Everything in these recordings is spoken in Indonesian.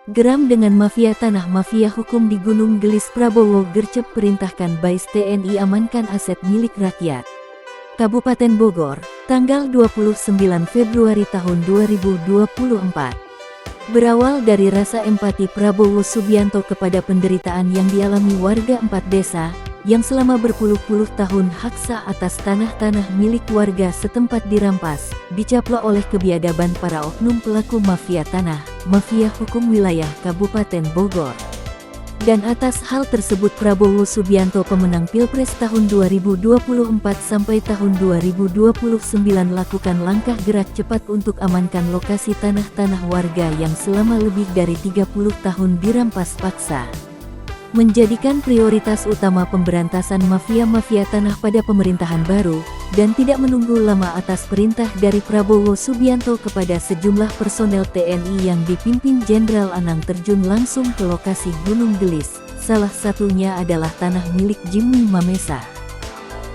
Geram dengan mafia tanah. Mafia hukum di Gunung Gelis. Prabowo gercep perintahkan BAIS TNI amankan aset milik rakyat. Kabupaten Bogor, tanggal 29 Februari tahun 2024. Berawal dari rasa empati Prabowo Subianto kepada penderitaan yang dialami warga 4 desa, yang selama berpuluh-puluh tahun hak sah atas tanah-tanah milik warga setempat dirampas, dicaplok oleh kebiadaban para oknum pelaku mafia tanah, mafia hukum wilayah Kabupaten Bogor. Dan atas hal tersebut Prabowo Subianto pemenang Pilpres tahun 2024 sampai tahun 2029 lakukan langkah gerak cepat untuk amankan lokasi tanah-tanah warga yang selama lebih dari 30 tahun dirampas paksa. Menjadikan prioritas utama pemberantasan mafia-mafia tanah pada pemerintahan baru, dan tidak menunggu lama atas perintah dari Prabowo Subianto kepada sejumlah personel TNI yang dipimpin Jenderal Anang terjun langsung ke lokasi Gunung Gelis, salah satunya adalah tanah milik Jimmy Mamesa.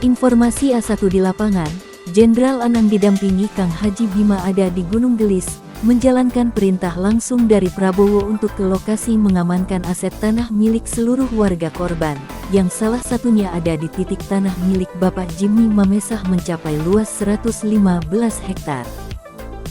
Informasi A1 di lapangan, Jenderal Anang didampingi Kang Haji Bima ada di Gunung Gelis, menjalankan perintah langsung dari Prabowo untuk ke lokasi mengamankan aset tanah milik seluruh warga korban, yang salah satunya ada di titik tanah milik Bapak Jimmy Mamesa mencapai luas 115 hektar.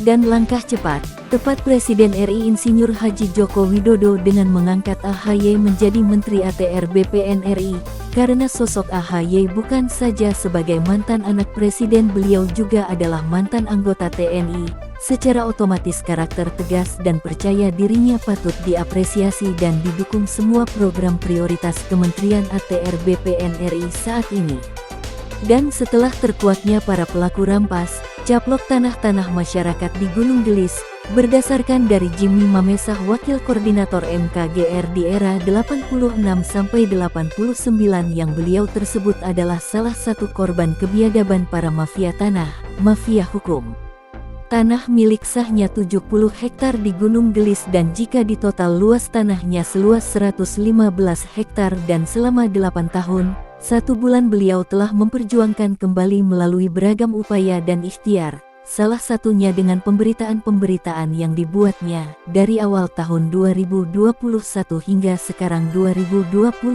Dan langkah cepat, tepat Presiden RI Insinyur Haji Joko Widodo dengan mengangkat AHY menjadi Menteri ATR BPN RI, karena sosok AHY bukan saja sebagai mantan anak presiden, beliau juga adalah mantan anggota TNI. Secara otomatis karakter tegas dan percaya dirinya patut diapresiasi dan didukung semua program prioritas Kementerian ATR BPN RI saat ini. Dan setelah terkuaknya para pelaku rampas, caplok tanah-tanah masyarakat di Gunung Gelis, berdasarkan dari Jimmy Mamesa Wakil Koordinator MKGR di era 86-89 yang beliau tersebut adalah salah satu korban kebiadaban para mafia tanah, mafia hukum. Tanah milik sahnya 70 hektar di Gunung Gelis dan jika ditotal luas tanahnya seluas 115 hektar dan selama 8 tahun, 1 bulan beliau telah memperjuangkan kembali melalui beragam upaya dan ikhtiar, salah satunya dengan pemberitaan-pemberitaan yang dibuatnya dari awal tahun 2021 hingga sekarang 2024.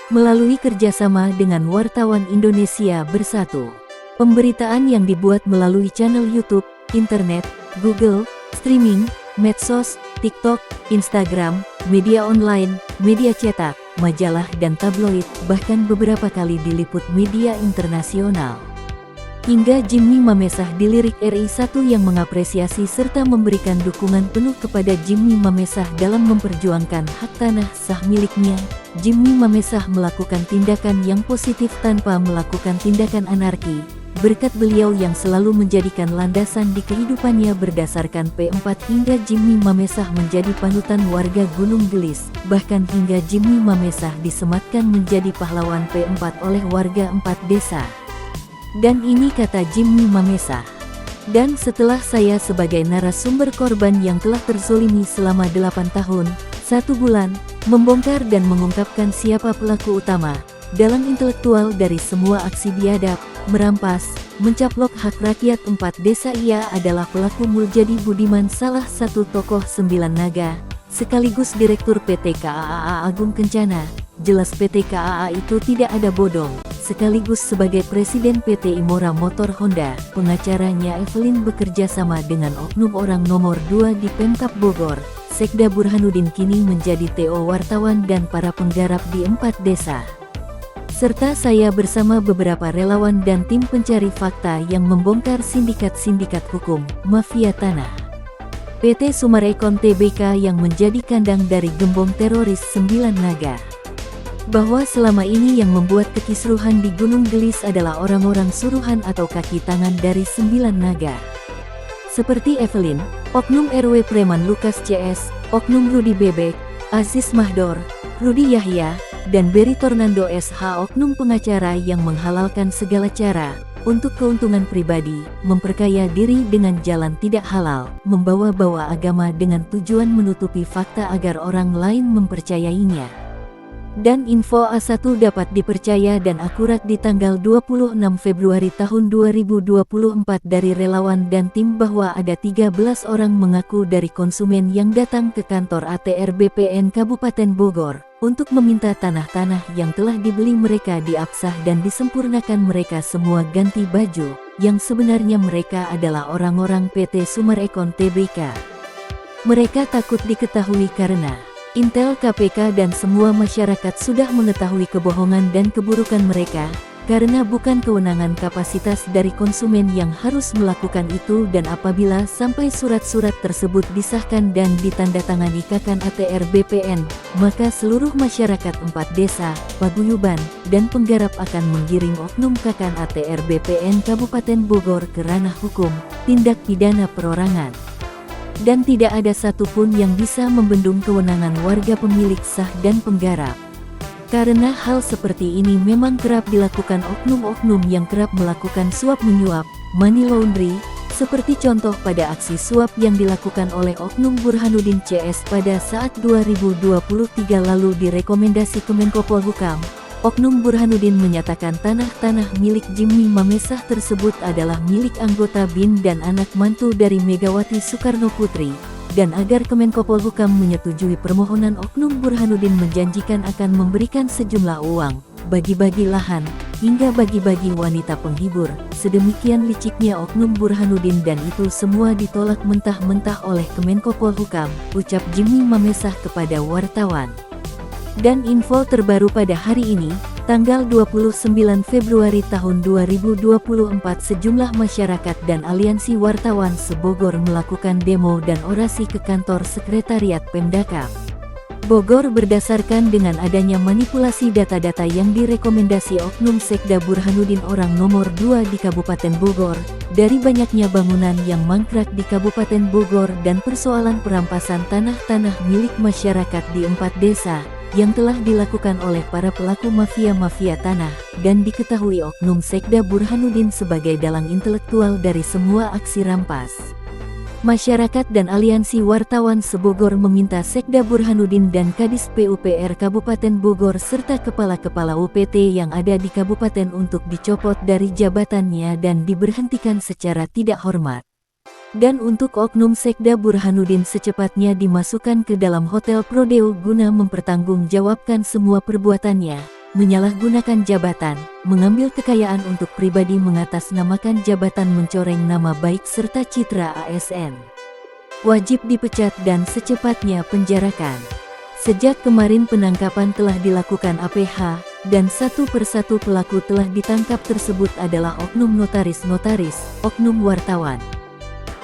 Melalui kerjasama dengan Wartawan Indonesia Bersatu. Pemberitaan yang dibuat melalui channel YouTube, internet, Google, streaming, medsos, TikTok, Instagram, media online, media cetak, majalah dan tabloid, bahkan beberapa kali diliput media internasional. Hingga Jimmy Mamesa dilirik RI1 yang mengapresiasi serta memberikan dukungan penuh kepada Jimmy Mamesa dalam memperjuangkan hak tanah sah miliknya. Jimmy Mamesa melakukan tindakan yang positif tanpa melakukan tindakan anarki. Berkat beliau yang selalu menjadikan landasan di kehidupannya berdasarkan P4 hingga Jimmy Mamesa menjadi panutan warga Gunung Gelis, bahkan hingga Jimmy Mamesa disematkan menjadi pahlawan P4 oleh warga 4 desa. Dan ini kata Jimmy Mamesa. Dan setelah saya sebagai narasumber korban yang telah terzolimi selama 8 tahun, 1 bulan, membongkar dan mengungkapkan siapa pelaku utama, dalang intelektual dari semua aksi biadab, merampas, mencaplok hak rakyat 4 desa. Ia adalah pelaku Muljadi Budiman, salah satu tokoh 9 Naga, sekaligus Direktur PT KAA Agung Kencana. Jelas PT KAA itu tidak ada bodong, sekaligus sebagai Presiden PT Imora Motor Honda. Pengacaranya Evelyn bekerja sama dengan oknum orang nomor 2 di Pemkab Bogor, Sekda Burhanuddin kini menjadi TO wartawan dan para penggarap di 4 desa. Serta saya bersama beberapa relawan dan tim pencari fakta yang membongkar sindikat-sindikat hukum, mafia tanah. PT Sumarekon Tbk yang menjadi kandang dari gembong teroris 9 Naga. Bahwa selama ini yang membuat kekisruhan di Gunung Gelis adalah orang-orang suruhan atau kaki tangan dari 9 Naga. Seperti Evelyn, oknum RW Preman Lukas CS, oknum Rudi Bebek, Aziz Mahdor, Rudi Yahya, dan Berry Tornando SH oknum pengacara yang menghalalkan segala cara untuk keuntungan pribadi, memperkaya diri dengan jalan tidak halal, membawa-bawa agama dengan tujuan menutupi fakta agar orang lain mempercayainya. Dan info A1 dapat dipercaya dan akurat di tanggal 26 Februari tahun 2024 dari relawan dan tim bahwa ada 13 orang mengaku dari konsumen yang datang ke kantor ATR BPN Kabupaten Bogor untuk meminta tanah-tanah yang telah dibeli mereka diapsah dan disempurnakan mereka semua ganti baju, yang sebenarnya mereka adalah orang-orang PT Sumarekon Tbk. Mereka takut diketahui karena Intel KPK dan semua masyarakat sudah mengetahui kebohongan dan keburukan mereka, karena bukan kewenangan kapasitas dari konsumen yang harus melakukan itu dan apabila sampai surat-surat tersebut disahkan dan ditandatangani Kakan ATR BPN, maka seluruh masyarakat 4 desa, paguyuban, dan penggarap akan menggiring oknum Kakan ATR BPN Kabupaten Bogor ke ranah hukum, tindak pidana perorangan. Dan tidak ada satupun yang bisa membendung kewenangan warga pemilik sah dan penggarap. Karena hal seperti ini memang kerap dilakukan oknum-oknum yang kerap melakukan suap menyuap, money laundry, seperti contoh pada aksi suap yang dilakukan oleh oknum Burhanuddin CS pada saat 2023 lalu direkomendasi Kemenko Polhukam. Oknum Burhanuddin menyatakan tanah-tanah milik Jimmy Mamesah tersebut adalah milik anggota BIN dan anak mantu dari Megawati Soekarno Putri, dan agar Kemenko Polhukam menyetujui permohonan oknum Burhanuddin menjanjikan akan memberikan sejumlah uang, bagi-bagi lahan, hingga bagi-bagi wanita penghibur. Sedemikian liciknya oknum Burhanuddin dan itu semua ditolak mentah-mentah oleh Kemenko Polhukam, ucap Jimmy Mamesah kepada wartawan. Dan info terbaru pada hari ini, tanggal 29 Februari tahun 2024 sejumlah masyarakat dan aliansi wartawan se-Bogor melakukan demo dan orasi ke kantor sekretariat Pemdakap Bogor berdasarkan dengan adanya manipulasi data-data yang direkomendasi oknum Sekda Burhanuddin orang nomor 2 di Kabupaten Bogor, dari banyaknya bangunan yang mangkrak di Kabupaten Bogor dan persoalan perampasan tanah-tanah milik masyarakat di 4 desa, yang telah dilakukan oleh para pelaku mafia-mafia tanah, dan diketahui oknum Sekda Burhanuddin sebagai dalang intelektual dari semua aksi rampas. Masyarakat dan aliansi wartawan se-Bogor meminta Sekda Burhanuddin dan Kadis PUPR Kabupaten Bogor serta kepala-kepala UPT yang ada di kabupaten untuk dicopot dari jabatannya dan diberhentikan secara tidak hormat. Dan untuk oknum Sekda Burhanuddin secepatnya dimasukkan ke dalam Hotel Prodeo guna mempertanggungjawabkan semua perbuatannya, menyalahgunakan jabatan, mengambil kekayaan untuk pribadi, mengatasnamakan jabatan, mencoreng nama baik serta citra ASN. Wajib dipecat dan secepatnya penjarakan. Sejak kemarin penangkapan telah dilakukan APH, dan satu persatu pelaku telah ditangkap tersebut adalah oknum notaris-notaris, oknum wartawan.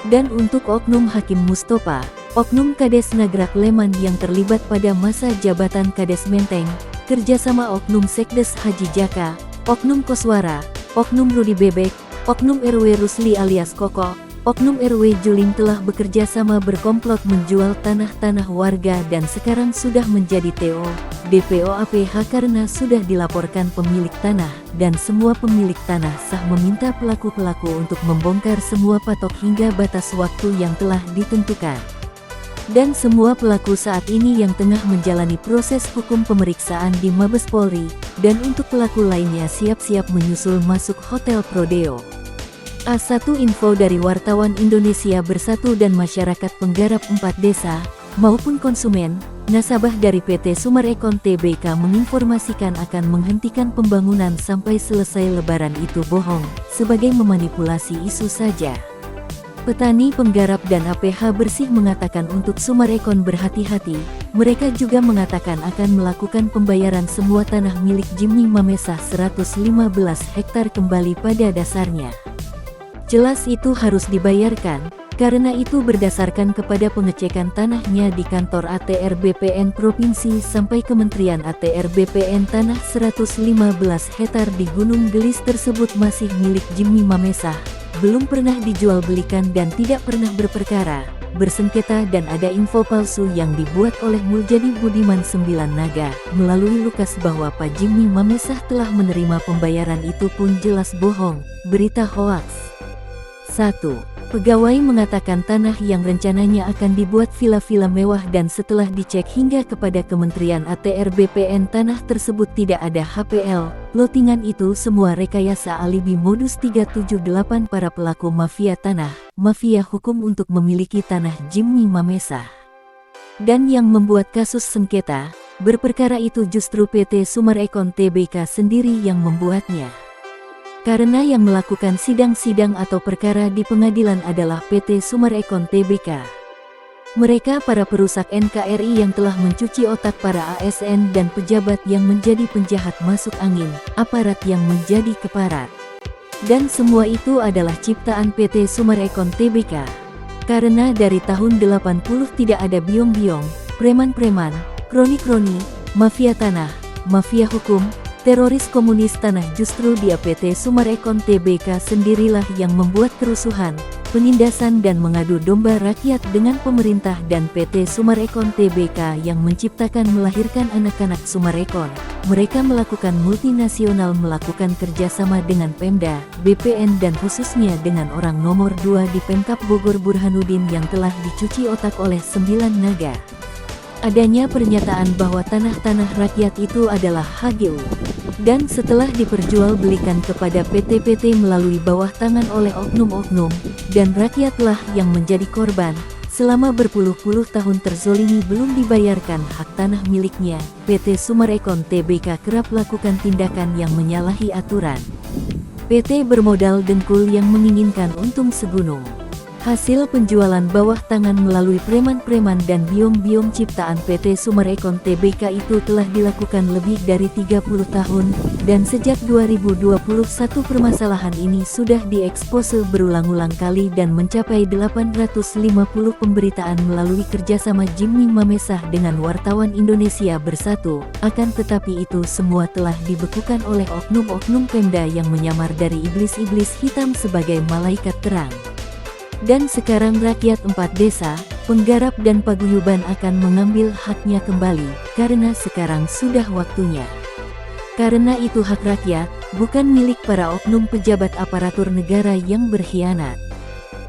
Dan untuk oknum Hakim Mustopa, oknum Kades Nagrak Leman yang terlibat pada masa jabatan Kades Menteng, kerjasama oknum Sekdes Haji Jaka, oknum Koswara, oknum Rudi Bebek, oknum RW Rusli alias Koko, oknum RW Juling telah bekerja sama berkomplot menjual tanah-tanah warga dan sekarang sudah menjadi TO, DPO APH karena sudah dilaporkan pemilik tanah, dan semua pemilik tanah sah meminta pelaku-pelaku untuk membongkar semua patok hingga batas waktu yang telah ditentukan. Dan semua pelaku saat ini yang tengah menjalani proses hukum pemeriksaan di Mabes Polri, dan untuk pelaku lainnya siap-siap menyusul masuk Hotel Prodeo. A1 info dari wartawan Indonesia Bersatu dan masyarakat penggarap 4 desa, maupun konsumen, nasabah dari PT Sumarekon Tbk menginformasikan akan menghentikan pembangunan sampai selesai Lebaran itu bohong, sebagai memanipulasi isu saja. Petani penggarap dan APH Bersih mengatakan untuk Sumarekon berhati-hati, mereka juga mengatakan akan melakukan pembayaran semua tanah milik Jimmy Mamesah 115 hektar kembali pada dasarnya. Jelas itu harus dibayarkan, karena itu berdasarkan kepada pengecekan tanahnya di kantor ATR BPN Provinsi sampai Kementerian ATR BPN tanah 115 hektar di Gunung Gelis tersebut masih milik Jimmy Mamesah, belum pernah dijual belikan dan tidak pernah berperkara, bersengketa dan ada info palsu yang dibuat oleh Muljadi Budiman 9 Naga melalui Lukas bahwa Pak Jimmy Mamesah telah menerima pembayaran itu pun jelas bohong, berita hoaks. 1. Pegawai mengatakan tanah yang rencananya akan dibuat villa-villa mewah dan setelah dicek hingga kepada Kementerian ATR BPN tanah tersebut tidak ada HPL. Plottingan itu semua rekayasa alibi modus 378 para pelaku mafia tanah, mafia hukum untuk memiliki tanah Jimmy Mamesa. Dan yang membuat kasus sengketa, berperkara itu justru PT Summarecon Tbk sendiri yang membuatnya. Karena yang melakukan sidang-sidang atau perkara di pengadilan adalah PT Summarecon Tbk. Mereka para perusak NKRI yang telah mencuci otak para ASN dan pejabat yang menjadi penjahat masuk angin, aparat yang menjadi keparat. Dan semua itu adalah ciptaan PT Summarecon Tbk. Karena dari tahun 80 tidak ada biong-biong, preman-preman, kroni-kroni, mafia tanah, mafia hukum, teroris komunis tanah, justru dia PT Summarecon Tbk sendirilah yang membuat kerusuhan, penindasan dan mengadu domba rakyat dengan pemerintah dan PT Summarecon Tbk yang menciptakan melahirkan anak-anak Summarecon. Mereka melakukan multinasional, melakukan kerjasama dengan Pemda, BPN dan khususnya dengan orang nomor 2 di Pemkab Bogor Burhanuddin yang telah dicuci otak oleh 9 naga. Adanya pernyataan bahwa tanah-tanah rakyat itu adalah HGU. Dan setelah diperjualbelikan kepada PT-PT melalui bawah tangan oleh oknum-oknum, dan rakyatlah yang menjadi korban, selama berpuluh-puluh tahun terzolimi belum dibayarkan hak tanah miliknya, PT Summarecon Tbk kerap lakukan tindakan yang menyalahi aturan. PT bermodal dengkul yang menginginkan untung segunung. Hasil penjualan bawah tangan melalui preman-preman dan biong-biong ciptaan PT Summarecon Tbk itu telah dilakukan lebih dari 30 tahun, dan sejak 2021 permasalahan ini sudah diekspose berulang-ulang kali dan mencapai 850 pemberitaan melalui kerjasama Jimmy Mamesa dengan Wartawan Indonesia Bersatu. Akan tetapi itu semua telah dibekukan oleh oknum-oknum Pemda yang menyamar dari iblis-iblis hitam sebagai malaikat terang. Dan sekarang rakyat 4 desa, penggarap dan paguyuban akan mengambil haknya kembali, karena sekarang sudah waktunya. Karena itu hak rakyat, bukan milik para oknum pejabat aparatur negara yang berkhianat.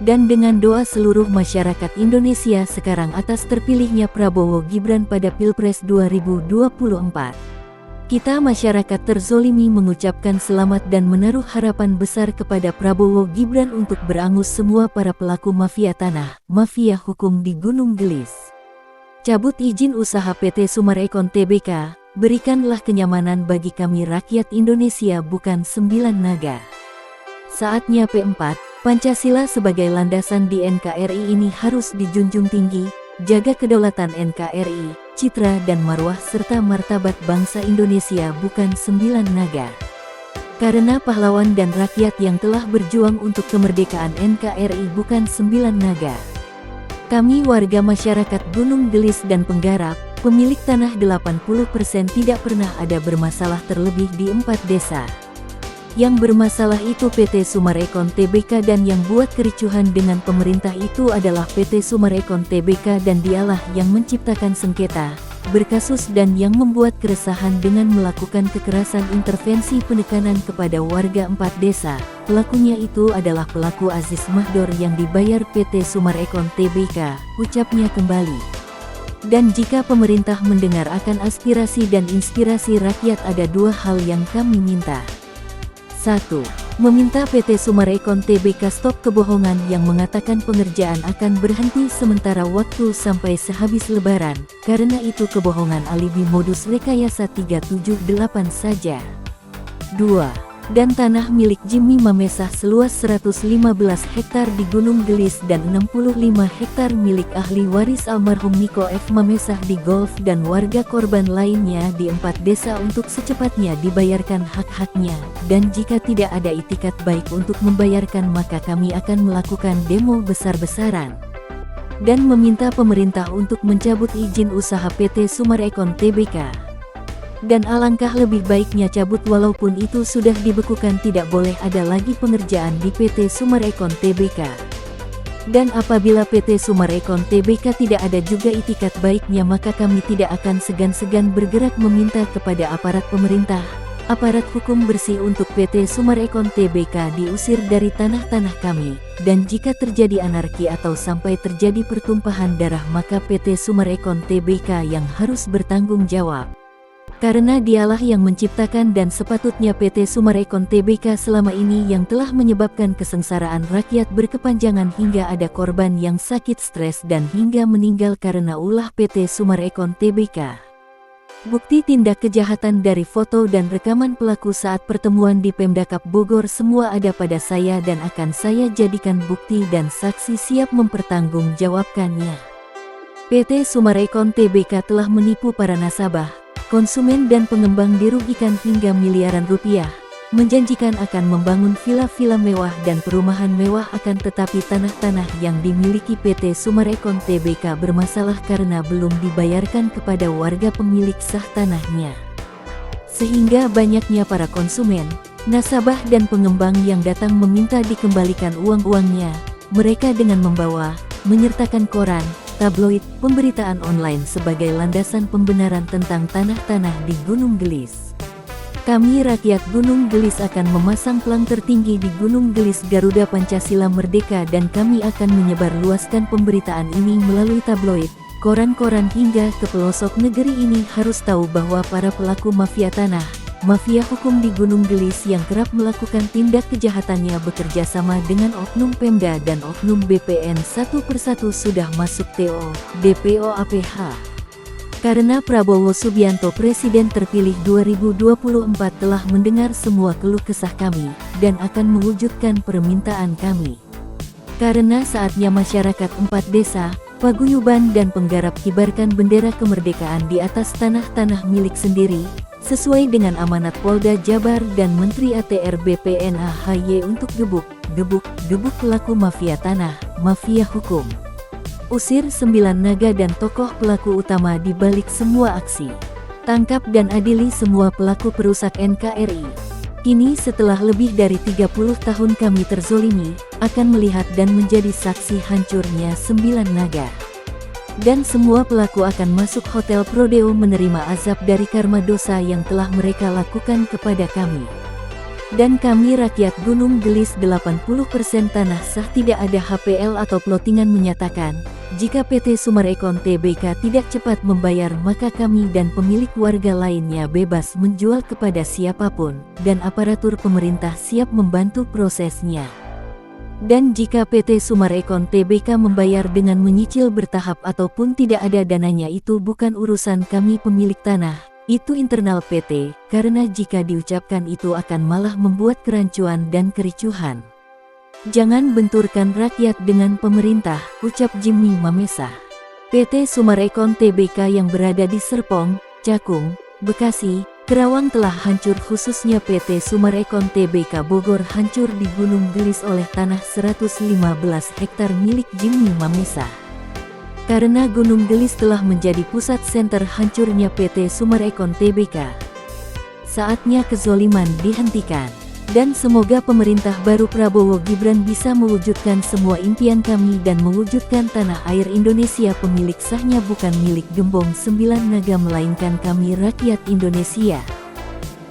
Dan dengan doa seluruh masyarakat Indonesia sekarang atas terpilihnya Prabowo Gibran pada Pilpres 2024. Kita masyarakat terzolimi mengucapkan selamat dan menaruh harapan besar kepada Prabowo Gibran untuk berangus semua para pelaku mafia tanah, mafia hukum di Gunung Gelis. Cabut izin usaha PT Summarecon Tbk, berikanlah kenyamanan bagi kami rakyat Indonesia bukan 9 naga. Saatnya P4, Pancasila sebagai landasan di NKRI ini harus dijunjung tinggi, jaga kedaulatan NKRI, citra dan marwah serta martabat bangsa Indonesia bukan 9 naga. Karena pahlawan dan rakyat yang telah berjuang untuk kemerdekaan NKRI bukan 9 naga. Kami warga masyarakat Gunung Gelis dan penggarap, pemilik tanah 80% tidak pernah ada bermasalah terlebih di 4 desa. Yang bermasalah itu PT Summarecon Tbk dan yang buat kericuhan dengan pemerintah itu adalah PT Summarecon Tbk dan dialah yang menciptakan sengketa, berkasus dan yang membuat keresahan dengan melakukan kekerasan intervensi penekanan kepada warga 4 desa. Pelakunya itu adalah pelaku Aziz Mahdor yang dibayar PT Summarecon Tbk, ucapnya kembali. Dan jika pemerintah mendengar akan aspirasi dan inspirasi rakyat ada 2 hal yang kami minta. 1. Meminta PT Summarecon Tbk stop kebohongan yang mengatakan pengerjaan akan berhenti sementara waktu sampai sehabis Lebaran, karena itu kebohongan alibi modus rekayasa 378 saja. 2. Dan tanah milik Jimmy Mamesa seluas 115 hektar di Gunung Gelis dan 65 hektar milik ahli waris almarhum Niko F. Mamesa di Golf dan warga korban lainnya di 4 desa untuk secepatnya dibayarkan hak-haknya. Dan jika tidak ada itikat baik untuk membayarkan maka kami akan melakukan demo besar-besaran. Dan meminta pemerintah untuk mencabut izin usaha PT Summarecon Tbk. Dan alangkah lebih baiknya cabut walaupun itu sudah dibekukan, tidak boleh ada lagi pengerjaan di PT Summarecon Tbk. Dan apabila PT Summarecon Tbk tidak ada juga itikat baiknya maka kami tidak akan segan-segan bergerak meminta kepada aparat pemerintah, Aparat hukum bersih untuk PT Sumarekon Tbk diusir dari tanah-tanah kami, dan jika terjadi anarki atau sampai terjadi pertumpahan darah maka PT Sumarekon Tbk yang harus bertanggung jawab. Karena dialah yang menciptakan dan sepatutnya PT Sumarekon Tbk selama ini yang telah menyebabkan kesengsaraan rakyat berkepanjangan hingga ada korban yang sakit stres dan hingga meninggal karena ulah PT Sumarekon Tbk. Bukti tindak kejahatan dari foto dan rekaman pelaku saat pertemuan di Pemdakap Bogor semua ada pada saya dan akan saya jadikan bukti dan saksi siap mempertanggungjawabkannya. PT Sumarekon Tbk telah menipu para nasabah, konsumen dan pengembang dirugikan hingga miliaran rupiah, menjanjikan akan membangun villa-villa mewah dan perumahan mewah akan tetapi tanah-tanah yang dimiliki PT Sumarekon Tbk bermasalah karena belum dibayarkan kepada warga pemilik sah tanahnya. Sehingga banyaknya para konsumen, nasabah dan pengembang yang datang meminta dikembalikan uang-uangnya, mereka dengan membawa, menyertakan koran, tabloid, pemberitaan online sebagai landasan pembenaran tentang tanah-tanah di Gunung Gelis. Kami rakyat Gunung Gelis akan memasang pelang tertinggi di Gunung Gelis Garuda Pancasila Merdeka dan kami akan menyebarluaskan pemberitaan ini melalui tabloid, koran-koran hingga ke pelosok negeri ini harus tahu bahwa para pelaku mafia tanah, mafia hukum di Gunung Gelis yang kerap melakukan tindak kejahatannya bekerja sama dengan oknum Pemda dan oknum BPN satu persatu sudah masuk TO, DPO APH. Karena Prabowo Subianto Presiden terpilih 2024 telah mendengar semua keluh kesah kami, dan akan mewujudkan permintaan kami. Karena saatnya masyarakat 4 desa, paguyuban dan penggarap kibarkan bendera kemerdekaan di atas tanah-tanah milik sendiri, sesuai dengan amanat Polda Jabar dan Menteri ATR BPN AHY untuk gebuk pelaku mafia tanah, mafia hukum. Usir 9 naga dan tokoh pelaku utama di balik semua aksi. Tangkap dan adili semua pelaku perusak NKRI. Kini setelah lebih dari 30 tahun kami terzolimi, akan melihat dan menjadi saksi hancurnya 9 naga. Dan semua pelaku akan masuk hotel Prodeo menerima azab dari karma dosa yang telah mereka lakukan kepada kami. Dan kami rakyat Gunung Gelis 80% tanah sah tidak ada HPL atau plottingan menyatakan, jika PT Sumarekon Tbk tidak cepat membayar maka kami dan pemilik warga lainnya bebas menjual kepada siapapun, dan aparatur pemerintah siap membantu prosesnya. Dan jika PT Sumarekon Tbk membayar dengan menyicil bertahap ataupun tidak ada dananya itu bukan urusan kami pemilik tanah, itu internal PT, karena jika diucapkan itu akan malah membuat kerancuan dan kericuhan. Jangan benturkan rakyat dengan pemerintah, ucap Jimmy Mamesa. PT Sumarekon Tbk yang berada di Serpong, Cakung, Bekasi, Kerawang telah hancur khususnya PT Sumarekon Tbk Bogor hancur di Gunung Gelis oleh tanah 115 hektar milik Jimmy Mamesa. Karena Gunung Gelis telah menjadi pusat senter hancurnya PT Sumarekon Tbk. Saatnya kezoliman dihentikan. Dan semoga pemerintah baru Prabowo Gibran bisa mewujudkan semua impian kami dan mewujudkan tanah air Indonesia pemilik sahnya bukan milik gembong 9 naga melainkan kami rakyat Indonesia.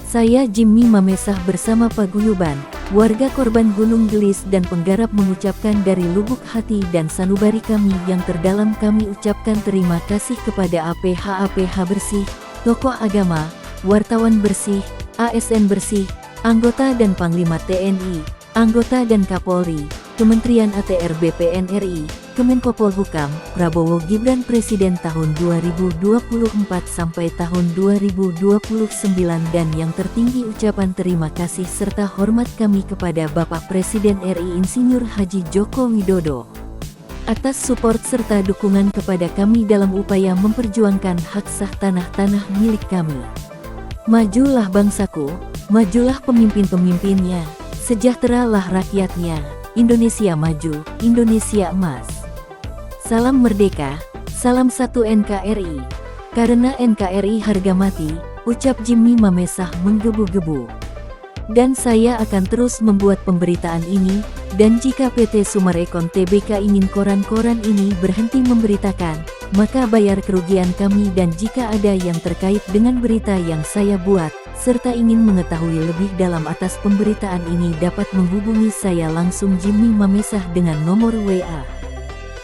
Saya Jimmy Mamesah bersama paguyuban, warga korban Gunung Gelis dan penggarap mengucapkan dari lubuk hati dan sanubari kami yang terdalam kami ucapkan terima kasih kepada APH bersih, tokoh agama, wartawan bersih, ASN bersih, anggota dan Panglima TNI, anggota dan Kapolri, Kementerian ATR BPN RI, Kemenko Polhukam, Prabowo Gibran Presiden tahun 2024 sampai tahun 2029 dan yang tertinggi ucapan terima kasih serta hormat kami kepada Bapak Presiden RI Insinyur Haji Joko Widodo atas support serta dukungan kepada kami dalam upaya memperjuangkan hak sah tanah-tanah milik kami. Majulah bangsaku, majulah pemimpin-pemimpinnya, sejahteralah rakyatnya, Indonesia maju, Indonesia emas. Salam merdeka, salam satu NKRI. Karena NKRI harga mati, ucap Jimmy Mamesah menggebu-gebu. Dan saya akan terus membuat pemberitaan ini, dan jika PT Sumarekon Tbk ingin koran-koran ini berhenti memberitakan, maka bayar kerugian kami dan jika ada yang terkait dengan berita yang saya buat, serta ingin mengetahui lebih dalam atas pemberitaan ini dapat menghubungi saya langsung Jimmy Mamesah dengan nomor WA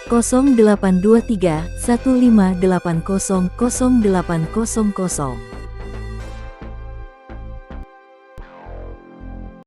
0823 1580 0800.